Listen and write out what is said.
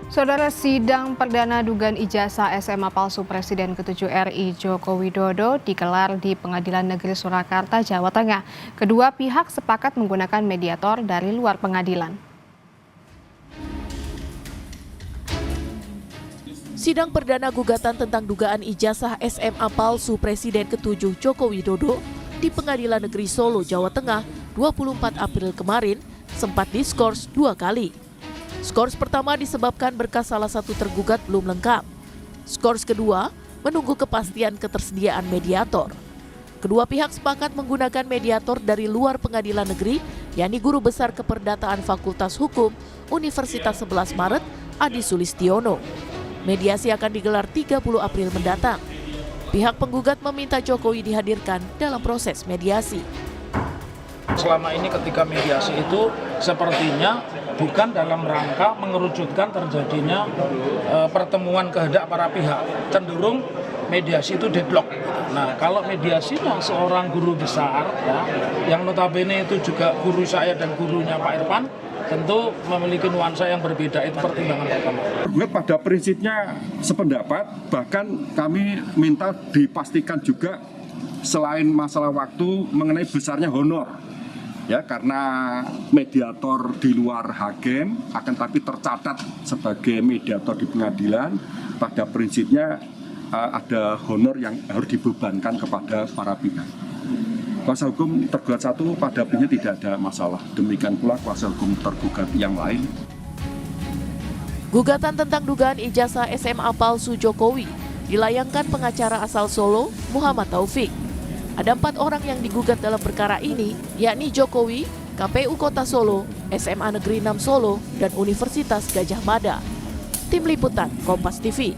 Saudara, sidang perdana dugaan ijazah SMA palsu Presiden ke-7 RI Joko Widodo digelar di Pengadilan Negeri Surakarta, Jawa Tengah. Kedua pihak sepakat menggunakan mediator dari luar pengadilan. Sidang perdana gugatan tentang dugaan ijazah SMA palsu Presiden ke-7 Joko Widodo di Pengadilan Negeri Solo, Jawa Tengah, 24 April kemarin sempat diskors 2 kali. Skors pertama disebabkan berkas salah satu tergugat belum lengkap. Skors kedua menunggu kepastian ketersediaan mediator. Kedua pihak sepakat menggunakan mediator dari luar pengadilan negeri, yakni Guru Besar Keperdataan Fakultas Hukum Universitas 11 Maret, Adi Sulistiono. Mediasi akan digelar 30 April mendatang. Pihak penggugat meminta Jokowi dihadirkan dalam proses mediasi. Selama ini ketika mediasi itu sepertinya bukan dalam rangka mengerucutkan terjadinya pertemuan kehendak para pihak. Cenderung mediasi itu deadlock. Nah, kalau mediasinya seorang guru besar, ya, yang notabene itu juga guru saya dan gurunya Pak Irfan, tentu memiliki nuansa yang berbeda. Itu pertimbangan pertama. Pada prinsipnya sependapat, bahkan kami minta dipastikan juga selain masalah waktu mengenai besarnya honor. Ya, karena mediator di luar hakim akan tapi tercatat sebagai mediator di pengadilan, pada prinsipnya ada honor yang harus dibebankan kepada para pihak. Kuasa hukum tergugat satu pada prinsipnya tidak ada masalah, demikian pula kuasa hukum tergugat yang lain. Gugatan tentang dugaan ijazah SMA palsu Jokowi dilayangkan pengacara asal Solo, Muhammad Taufik. Ada 4 orang yang digugat dalam perkara ini, yakni Jokowi, KPU Kota Solo, SMA Negeri 6 Solo, dan Universitas Gadjah Mada. Tim Liputan Kompas TV.